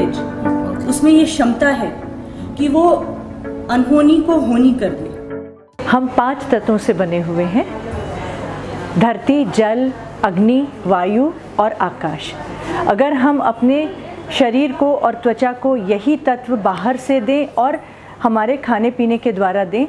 Blockage, उसमें ये क्षमता है कि वो अनहोनी को होनी कर दे। हम 5 तत्वों से बने हुए हैं, धरती, जल, अग्नि, वायु और आकाश। अगर हम अपने शरीर को और त्वचा को यही तत्व बाहर से दें और हमारे खाने पीने के द्वारा दें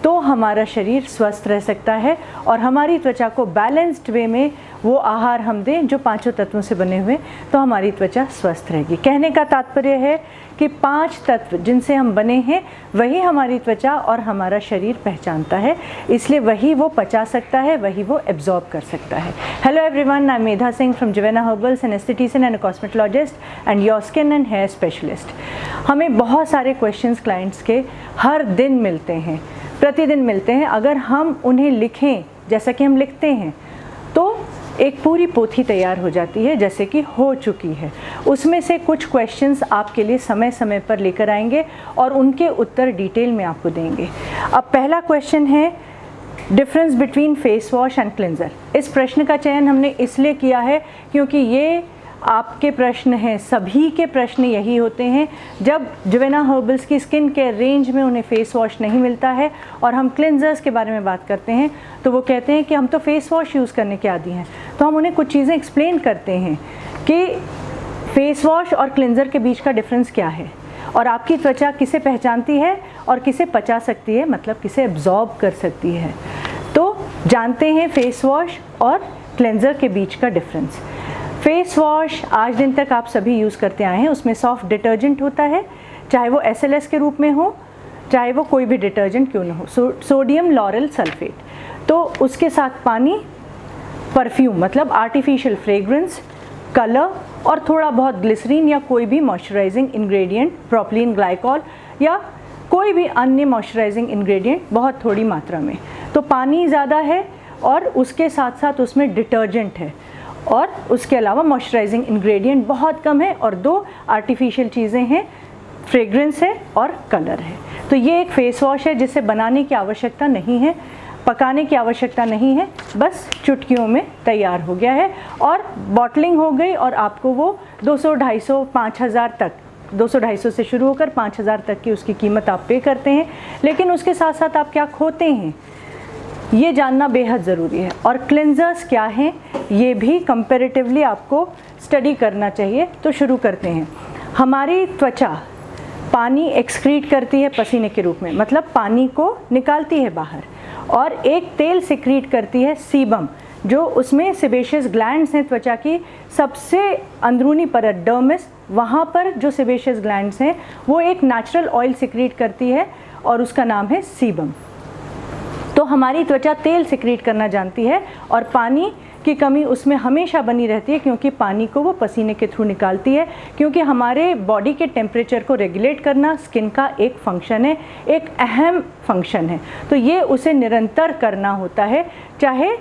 तो हमारा शरीर स्वस्थ रह सकता है और हमारी त्वचा को बैलेंस्ड वे में वो आहार हम दें जो 5 तत्वों से बने हुए, तो हमारी त्वचा स्वस्थ रहेगी। कहने का तात्पर्य है कि 5 तत्व जिनसे हम बने हैं वही हमारी त्वचा और हमारा शरीर पहचानता है, इसलिए वही वो पचा सकता है, वही वो एब्जॉर्ब कर सकता है। Hello everyone, I am Medha Singh from Jivena herbals, an aesthetician and cosmetologist and your skin and hair specialist. हमें बहुत सारे क्वेश्चंस क्लाइंट्स के हर दिन मिलते हैं, प्रतिदिन मिलते हैं। अगर हम उन्हें लिखें जैसा कि हम लिखते हैं तो एक पूरी पोथी तैयार हो जाती है जैसे कि हो चुकी है। उसमें से कुछ क्वेश्चंस आपके लिए समय समय पर लेकर आएंगे और उनके उत्तर डिटेल में आपको देंगे। अब पहला क्वेश्चन है difference between face wash and cleanser. इस प्रश्न का चयन हमने इसलिए किया है क्योंकि ये आपके प्रश्न हैं, सभी के प्रश्न यही होते हैं। जब जिवेना हर्बल्स की स्किन केयर रेंज में उन्हें फेस वॉश नहीं मिलता है और हम क्लिंजर्स के बारे में बात करते हैं तो वो कहते हैं कि हम तो फेस वॉश यूज़ करने के आदी हैं। तो हम उन्हें कुछ चीज़ें एक्सप्लेन करते हैं कि फेस वॉश और क्लिंजर के बीच का डिफरेंस क्या है और आपकी त्वचा किसे पहचानती है और किसे पचा सकती है, मतलब किसे एब्जॉर्ब कर सकती है। तो जानते हैं फेस वॉश और क्लिंजर के बीच का डिफरेंस। फेस वॉश आज दिन तक आप सभी यूज़ करते आए हैं, उसमें सॉफ्ट डिटर्जेंट होता है, चाहे वो SLS के रूप में हो, चाहे वो कोई भी डिटर्जेंट क्यों ना हो, सोडियम लॉरेल सल्फेट। तो उसके साथ पानी, परफ्यूम मतलब आर्टिफिशियल फ्रेग्रेंस, कलर और थोड़ा बहुत ग्लिसरीन या कोई भी मॉइस्चराइजिंग इंग्रेडिएंट, प्रोपिलीन ग्लाइकॉल या कोई भी अन्य मॉइस्चराइजिंग इंग्रेडिएंट बहुत थोड़ी मात्रा में। तो पानी ज़्यादा है और उसके साथ साथ उसमें डिटर्जेंट है और उसके अलावा मॉइस्चराइजिंग इंग्रेडिएंट बहुत कम है और 2 आर्टिफिशियल चीज़ें हैं, फ्रेग्रेंस है और कलर है। तो ये एक फेस वॉश है जिसे बनाने की आवश्यकता नहीं है, पकाने की आवश्यकता नहीं है, बस चुटकियों में तैयार हो गया है और बॉटलिंग हो गई और आपको वो 200, 250, 5000 तक, 200-250 से शुरू होकर 5000 तक की उसकी कीमत आप पे करते हैं। लेकिन उसके साथ साथ आप क्या खोते हैं ये जानना बेहद ज़रूरी है। और क्लिंजर्स क्या हैं ये भी कंपैरेटिवली आपको स्टडी करना चाहिए। तो शुरू करते हैं। हमारी त्वचा पानी एक्सक्रीट करती है पसीने के रूप में, मतलब पानी को निकालती है बाहर, और एक तेल सिक्रीट करती है सीबम, जो उसमें सेबेशियस ग्लैंड्स हैं त्वचा की सबसे अंदरूनी परत डर्मिस, वहाँ पर जो सेबेशियस ग्लैंड्स हैं वो एक नेचुरल ऑयल सिक्रीट करती है और उसका नाम है सीबम। तो हमारी त्वचा तेल सिक्रीट करना जानती है और पानी की कमी उसमें हमेशा बनी रहती है क्योंकि पानी को वो पसीने के थ्रू निकालती है, क्योंकि हमारे बॉडी के टेम्परेचर को रेगुलेट करना स्किन का एक फंक्शन है, एक अहम फंक्शन है। तो ये उसे निरंतर करना होता है चाहे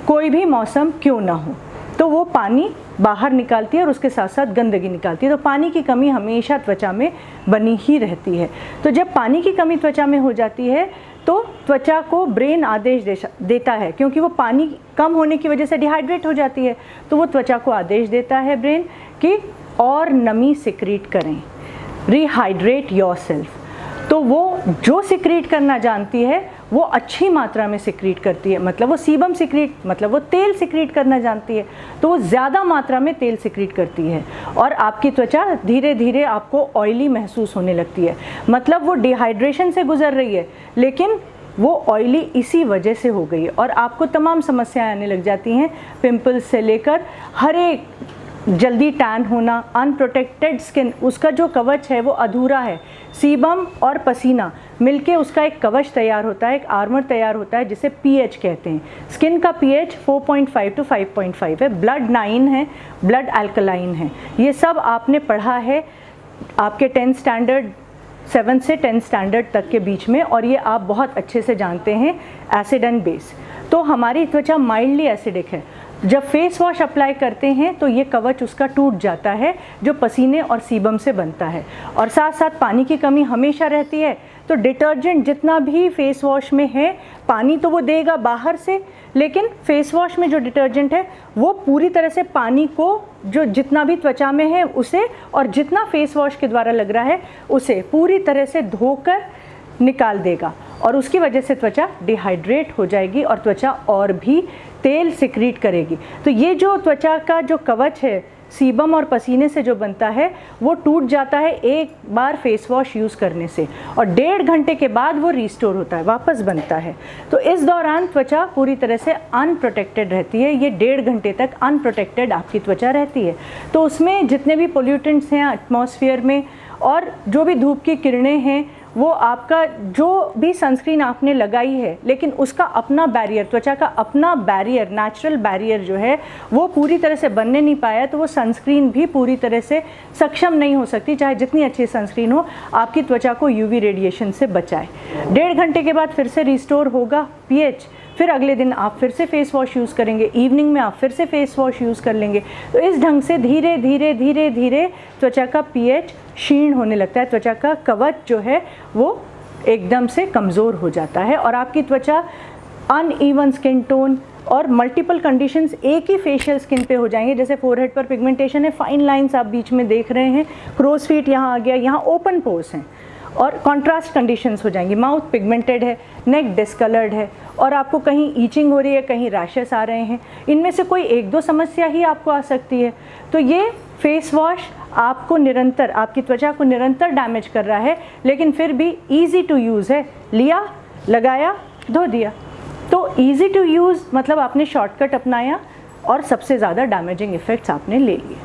कोई भी मौसम क्यों ना हो। तो वो पानी बाहर निकालती है और उसके साथ साथ गंदगी निकालती है। तो पानी की कमी हमेशा त्वचा में बनी ही रहती है। तो जब पानी की कमी त्वचा में हो जाती है तो त्वचा को ब्रेन आदेश देता है, क्योंकि वो पानी कम होने की वजह से डिहाइड्रेट हो जाती है, तो वो त्वचा को आदेश देता है ब्रेन कि और नमी सिक्रीट करें, रिहाइड्रेट योरसेल्फ। तो वो जो सिक्रीट करना जानती है वो अच्छी मात्रा में सिक्रीट करती है, मतलब वो सीबम सिक्रीट, मतलब वो तेल सिक्रीट करना जानती है, तो वो ज़्यादा मात्रा में तेल सिक्रीट करती है और आपकी त्वचा धीरे धीरे आपको ऑयली महसूस होने लगती है। मतलब वो डिहाइड्रेशन से गुजर रही है लेकिन वो ऑयली इसी वजह से हो गई है और आपको तमाम समस्याएं आने लग जाती हैं, पिंपल्स से लेकर हर एक, जल्दी टैन होना, अनप्रोटेक्टेड स्किन, उसका जो कवच है वो अधूरा है। सीबम और पसीना मिलके उसका एक कवच तैयार होता है, एक आर्मर तैयार होता है जिसे पीएच कहते हैं। स्किन का पीएच 4.5 to 5.5 है, ब्लड 9 है, ब्लड अल्कलाइन है। ये सब आपने पढ़ा है आपके 10th स्टैंडर्ड, 7 से 10 स्टैंडर्ड तक के बीच में, और ये आप बहुत अच्छे से जानते हैं एसिड एंड बेस। तो हमारी त्वचा माइल्डली एसिडिक है। जब फेस वॉश अप्लाई करते हैं तो ये कवच उसका टूट जाता है जो पसीने और सीबम से बनता है, और साथ साथ पानी की कमी हमेशा रहती है। तो डिटर्जेंट जितना भी फेस वॉश में है, पानी तो वो देगा बाहर से, लेकिन फेस वॉश में जो डिटर्जेंट है वो पूरी तरह से पानी को जो जितना भी त्वचा में है उसे, और जितना फेस वॉश के द्वारा लग रहा है उसे पूरी तरह से धोकर निकाल देगा, और उसकी वजह से त्वचा डिहाइड्रेट हो जाएगी और त्वचा और भी तेल सिक्रीट करेगी। तो ये जो त्वचा का जो कवच है सीबम और पसीने से जो बनता है वो टूट जाता है एक बार फेस वॉश यूज़ करने से, और 1.5 घंटे के बाद वो रिस्टोर होता है, वापस बनता है। तो इस दौरान त्वचा पूरी तरह से अनप्रोटेक्टेड रहती है, ये 1.5 घंटे तक अनप्रोटेक्टेड आपकी त्वचा रहती है। तो उसमें जितने भी पोल्यूटेंट्स हैं एटमॉस्फेयर में और जो भी धूप की किरणें हैं, वो आपका जो भी सनस्क्रीन आपने लगाई है, लेकिन उसका अपना बैरियर, त्वचा का अपना बैरियर, नेचुरल बैरियर जो है वो पूरी तरह से बनने नहीं पाया, तो वो सनस्क्रीन भी पूरी तरह से सक्षम नहीं हो सकती, चाहे जितनी अच्छी सनस्क्रीन हो, आपकी त्वचा को यूवी रेडिएशन से बचाए। 1.5 घंटे के बाद फिर से रिस्टोर होगा पीएच, फिर अगले दिन आप फिर से फेस वॉश यूज़ करेंगे, इवनिंग में आप फिर से फेस वॉश यूज़ कर लेंगे। तो इस ढंग से धीरे धीरे धीरे धीरे त्वचा का पीएच क्षीण होने लगता है, त्वचा का कवच जो है वो एकदम से कमज़ोर हो जाता है, और आपकी त्वचा अनइवन स्किन टोन और मल्टीपल कंडीशंस एक ही फेशियल स्किन पे हो जाएंगे। जैसे फोरहेड पर पिगमेंटेशन है, फाइन लाइंस आप बीच में देख रहे हैं, क्रोज फीट यहाँ आ गया, यहाँ ओपन पोर्स हैं, और कॉन्ट्रास्ट कंडीशंस हो जाएंगी, माउथ पिगमेंटेड है, नेक डिस्कलर्ड है, और आपको कहीं ईचिंग हो रही है, कहीं रैशेस आ रहे हैं। इनमें से कोई 1-2 समस्या ही आपको आ सकती है। तो ये फेस वॉश आपको निरंतर, आपकी त्वचा को निरंतर डैमेज कर रहा है, लेकिन फिर भी ईजी टू यूज़ है, लिया, लगाया, धो दिया। तो ईजी टू यूज़ मतलब आपने शॉर्टकट अपनाया और सबसे ज़्यादा डैमेजिंग इफ़ेक्ट्स आपने ले लिए।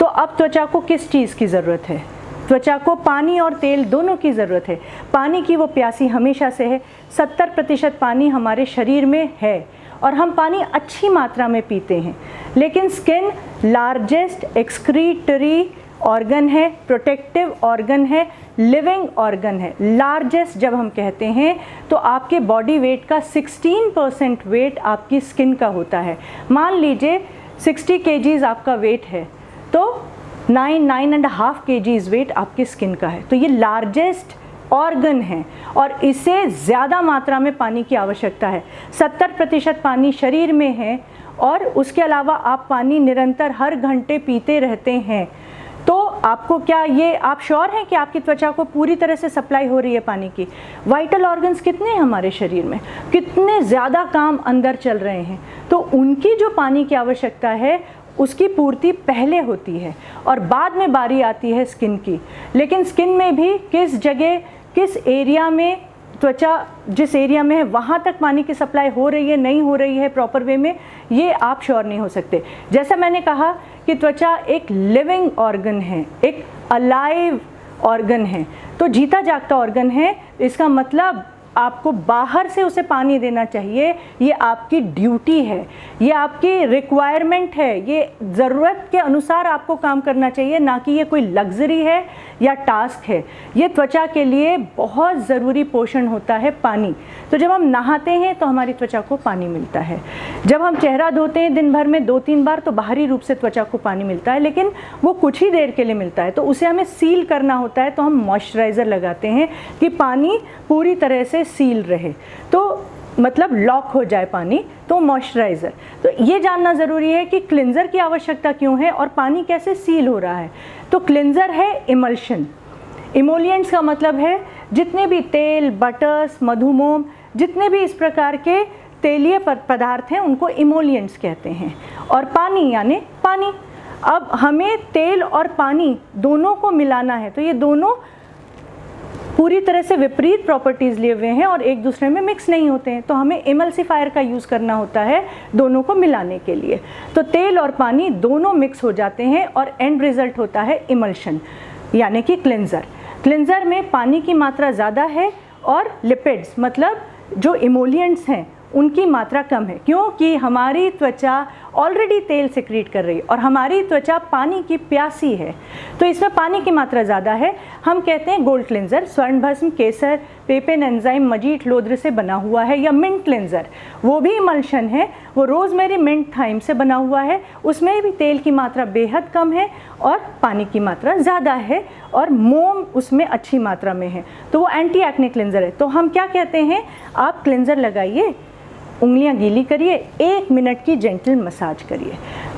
तो अब त्वचा को किस चीज़ की ज़रूरत है? त्वचा को पानी और तेल दोनों की ज़रूरत है। पानी की वो प्यासी हमेशा से है, 70% पानी हमारे शरीर में है और हम पानी अच्छी मात्रा में पीते हैं। लेकिन स्किन लार्जेस्ट एक्सक्रीटरी ऑर्गन है, प्रोटेक्टिव ऑर्गन है, लिविंग ऑर्गन है। लार्जेस्ट जब हम कहते हैं तो आपके बॉडी वेट का 16% वेट आपकी स्किन का होता है। मान लीजिए 60 kgs आपका वेट है, तो 9.5 kgs वेट आपकी स्किन का है। तो ये लार्जेस्ट ऑर्गन है और इसे ज़्यादा मात्रा में पानी की आवश्यकता है। 70% पानी शरीर में है और उसके अलावा आप पानी निरंतर हर घंटे पीते रहते हैं। तो आपको क्या ये आप श्योर हैं कि आपकी त्वचा को पूरी तरह से सप्लाई हो रही है पानी की? वाइटल ऑर्गन्स कितने हैं हमारे शरीर में, कितने ज़्यादा काम अंदर चल रहे हैं, तो उनकी जो पानी की आवश्यकता है उसकी पूर्ति पहले होती है और बाद में बारी आती है स्किन की। लेकिन स्किन में भी किस जगह, किस एरिया में, त्वचा जिस एरिया में है वहाँ तक पानी की सप्लाई हो रही है, नहीं हो रही है प्रॉपर वे में, ये आप श्योर नहीं हो सकते। जैसा मैंने कहा कि त्वचा एक लिविंग ऑर्गन है, एक अलाइव ऑर्गन है, तो जीता जागता ऑर्गन है। इसका मतलब आपको बाहर से उसे पानी देना चाहिए, ये आपकी ड्यूटी है, ये आपकी रिक्वायरमेंट है, ये ज़रूरत के अनुसार आपको काम करना चाहिए, ना कि ये कोई लग्जरी है या टास्क है। ये त्वचा के लिए बहुत ज़रूरी पोषण होता है पानी। तो जब हम नहाते हैं तो हमारी त्वचा को पानी मिलता है, जब हम चेहरा धोते हैं दिन भर में 2-3 बार तो बाहरी रूप से त्वचा को पानी मिलता है, लेकिन वो कुछ ही देर के लिए मिलता है, तो उसे हमें सील करना होता है। तो हम मॉइस्चराइज़र लगाते हैं कि पानी पूरी तरह से सील रहे, तो मतलब लॉक हो जाए पानी, तो मॉइस्चराइज़र। तो ये जानना ज़रूरी है कि क्लिंजर की आवश्यकता क्यों है और पानी कैसे सील हो रहा है। तो क्लिंजर है इमल्शन। इमोलिएंट्स का मतलब है जितने भी तेल, बटर्स, मधुमोम, जितने भी इस प्रकार के तेलीय पदार्थ हैं उनको इमोलिएंट्स कहते हैं। और पानी यानी पानी। अब हमें तेल और पानी दोनों को मिलाना है, तो ये दोनों पूरी तरह से विपरीत प्रॉपर्टीज़ लिए हुए हैं और एक दूसरे में मिक्स नहीं होते हैं, तो हमें इमल्सिफायर का यूज़ करना होता है दोनों को मिलाने के लिए। तो तेल और पानी दोनों मिक्स हो जाते हैं और एंड रिज़ल्ट होता है इमल्शन यानी कि क्लिंजर। क्लिंजर में पानी की मात्रा ज़्यादा है और लिपिड्स मतलब जो इमोलिएंट्स हैं उनकी मात्रा कम है, क्योंकि हमारी त्वचा ऑलरेडी तेल सिक्रीट कर रही है और हमारी त्वचा पानी की प्यासी है, तो इसमें पानी की मात्रा ज़्यादा है। हम कहते हैं गोल्ड क्लिंजर स्वर्ण भस्म, केसर, पेपेन एंजाइम, मजीठ, लोद्र से बना हुआ है, या मिंट क्लिंजर वो भी इमल्शन है, वो रोज़मेरी, मिंट, थाइम से बना हुआ है। उसमें भी तेल की मात्रा बेहद कम है और पानी की मात्रा ज़्यादा है और मोम उसमें अच्छी मात्रा में है, तो वो एंटी एक्ने क्लिंजर है। तो हम क्या कहते हैं, आप क्लिंजर लगाइए, उंगलियां गीली करिए, 1 मिनट की जेंटल मसाज करिए।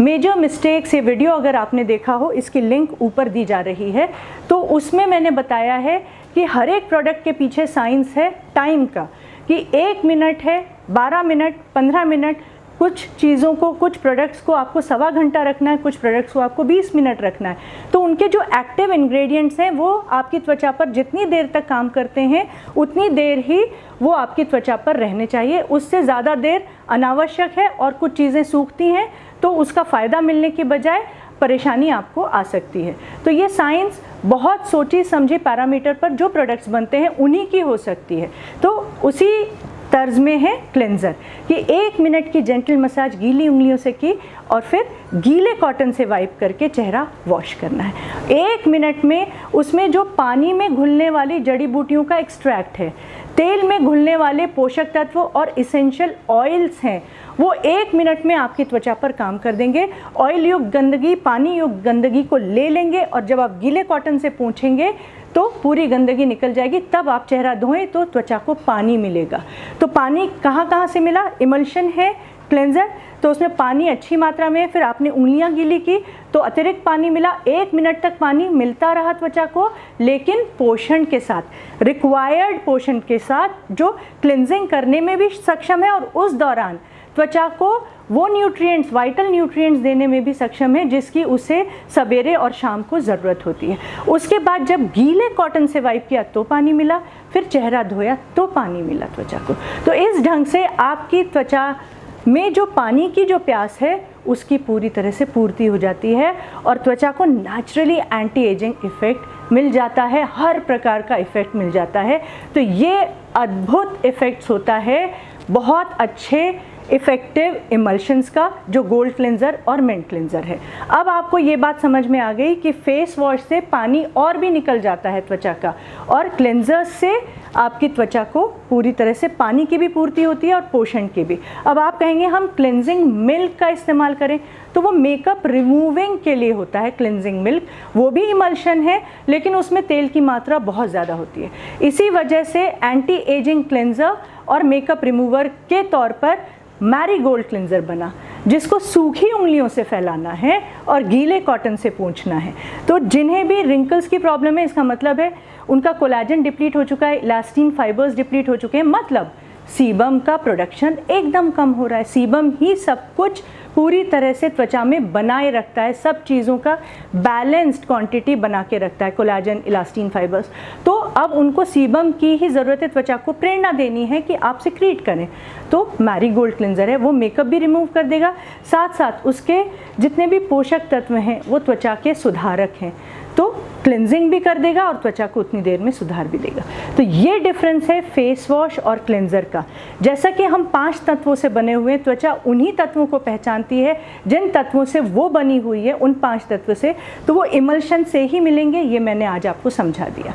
मेजर मिस्टेक्स ये वीडियो अगर आपने देखा हो, इसकी लिंक ऊपर दी जा रही है, तो उसमें मैंने बताया है कि हर एक प्रोडक्ट के पीछे साइंस है टाइम का, कि 1 मिनट है, 12 मिनट, 15 मिनट, कुछ चीज़ों को, कुछ प्रोडक्ट्स को आपको 1.25 घंटा रखना है, कुछ प्रोडक्ट्स को आपको 20 मिनट रखना है। तो उनके जो एक्टिव इंग्रेडिएंट्स हैं वो आपकी त्वचा पर जितनी देर तक काम करते हैं उतनी देर ही वो आपकी त्वचा पर रहने चाहिए। उससे ज़्यादा देर अनावश्यक है और कुछ चीज़ें सूखती हैं तो उसका फ़ायदा मिलने की बजाय परेशानी आपको आ सकती है। तो ये साइंस बहुत सोची समझी पैरामीटर पर जो प्रोडक्ट्स बनते हैं उन्हीं की हो सकती है। तो उसी तर्ज में है क्लेंजर कि 1 मिनट की जेंटल मसाज गीली उंगलियों से की और फिर गीले कॉटन से वाइप करके चेहरा वॉश करना है। 1 मिनट में उसमें जो पानी में घुलने वाली जड़ी बूटियों का एक्सट्रैक्ट है, तेल में घुलने वाले पोषक तत्व और इसेंशियल ऑयल्स हैं, वो 1 मिनट में आपकी त्वचा पर काम कर देंगे। ऑयल युक्त गंदगी, पानी युक्त गंदगी को ले लेंगे और जब आप गीले कॉटन से पोंछेंगे तो पूरी गंदगी निकल जाएगी। तब आप चेहरा धोएं तो त्वचा को पानी मिलेगा। तो पानी कहाँ से मिला? इमल्शन है क्लेंजर, तो उसमें पानी अच्छी मात्रा में है। फिर आपने उंगलियां गीली की तो अतिरिक्त पानी मिला। 1 मिनट तक पानी मिलता रहा त्वचा को, लेकिन पोषण के साथ, रिक्वायर्ड पोषण के साथ, जो क्लिनजिंग करने में भी सक्षम है और उस दौरान त्वचा को वो न्यूट्रिएंट्स, वाइटल न्यूट्रिएंट्स देने में भी सक्षम है जिसकी उसे सवेरे और शाम को ज़रूरत होती है। उसके बाद जब गीले कॉटन से वाइप किया तो पानी मिला, फिर चेहरा धोया तो पानी मिला त्वचा को। तो इस ढंग से आपकी त्वचा में जो पानी की जो प्यास है उसकी पूरी तरह से पूर्ति हो जाती है और त्वचा को नेचुरली एंटी एजिंग इफ़ेक्ट मिल जाता है, हर प्रकार का इफ़ेक्ट मिल जाता है। तो ये अद्भुत इफ़ेक्ट्स होता है बहुत अच्छे इफ़ेक्टिव इमल्शंस का, जो गोल्ड क्लेंजर और मिंट क्लेंजर है। अब आपको ये बात समझ में आ गई कि फेस वॉश से पानी और भी निकल जाता है त्वचा का, और क्लेंजर से आपकी त्वचा को पूरी तरह से पानी की भी पूर्ति होती है और पोषण की भी। अब आप कहेंगे हम क्लेंजिंग मिल्क का इस्तेमाल करें, तो वो मेकअप रिमूविंग के लिए होता है क्लेंजिंग मिल्क। वो भी इमल्शन है लेकिन उसमें तेल की मात्रा बहुत ज़्यादा होती है। इसी वजह से एंटी एजिंग क्लेंजर और मेकअप रिमूवर के तौर पर मैरीगोल्ड क्लेंजर बना, जिसको सूखी उंगलियों से फैलाना है और गीले कॉटन से पोंछना है। तो जिन्हें भी रिंकल्स की प्रॉब्लम है, इसका मतलब है उनका कोलाजन डिप्लीट हो चुका है, इलास्टिन फाइबर्स डिप्लीट हो चुके हैं, मतलब सीबम का प्रोडक्शन एकदम कम हो रहा है। सीबम ही सब कुछ पूरी तरह से त्वचा में बनाए रखता है, सब चीज़ों का बैलेंस्ड क्वांटिटी बना के रखता है, कोलाजन, इलास्टिन फाइबर्स। तो अब उनको सीबम की ही ज़रूरत है, त्वचा को प्रेरणा देनी है कि आप सिक्रीट करें। तो मैरीगोल्ड क्लेंजर है, वो मेकअप भी रिमूव कर देगा, साथ साथ उसके जितने भी पोषक तत्व हैं वो त्वचा के सुधारक हैं, तो क्लेंजिंग भी कर देगा और त्वचा को उतनी देर में सुधार भी देगा। तो ये डिफरेंस है फेस वॉश और क्लेंजर का। जैसा कि हम 5 तत्वों से बने हुए हैं, त्वचा उन्हीं तत्वों को पहचानती है जिन तत्वों से वो बनी हुई है, उन 5 तत्व से, तो वो इमल्शन से ही मिलेंगे। ये मैंने आज आपको समझा दिया।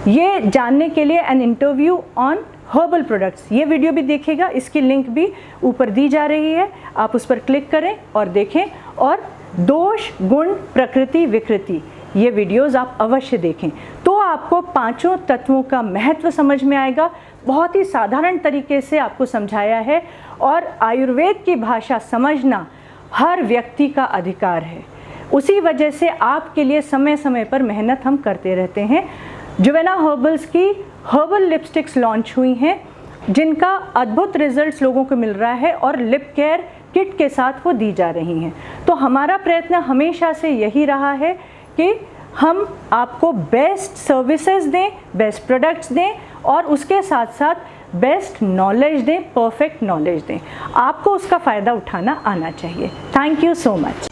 ये जानने के लिए an interview on herbal products, ये वीडियो भी देखेगा, इसकी लिंक भी ऊपर दी जा रही है, आप उस पर क्लिक करें और देखें। और दोष, गुण, प्रकृति, विकृति, ये वीडियोस आप अवश्य देखें, तो आपको 5 तत्वों का महत्व समझ में आएगा। बहुत ही साधारण तरीके से आपको समझाया है, और आयुर्वेद की भाषा समझना हर व्यक्ति का अधिकार है। उसी वजह से आपके लिए समय समय पर मेहनत हम करते रहते हैं। जुवेना हर्बल्स की हर्बल लिपस्टिक्स लॉन्च हुई हैं, जिनका अद्भुत रिजल्ट्स लोगों को मिल रहा है और लिप केयर किट के साथ वो दी जा रही हैं। तो हमारा प्रयत्न हमेशा से यही रहा है कि हम आपको बेस्ट सर्विसेज दें, बेस्ट प्रोडक्ट्स दें और उसके साथ साथ बेस्ट नॉलेज दें, परफेक्ट नॉलेज दें। आपको उसका फ़ायदा उठाना आना चाहिए। Thank you so much.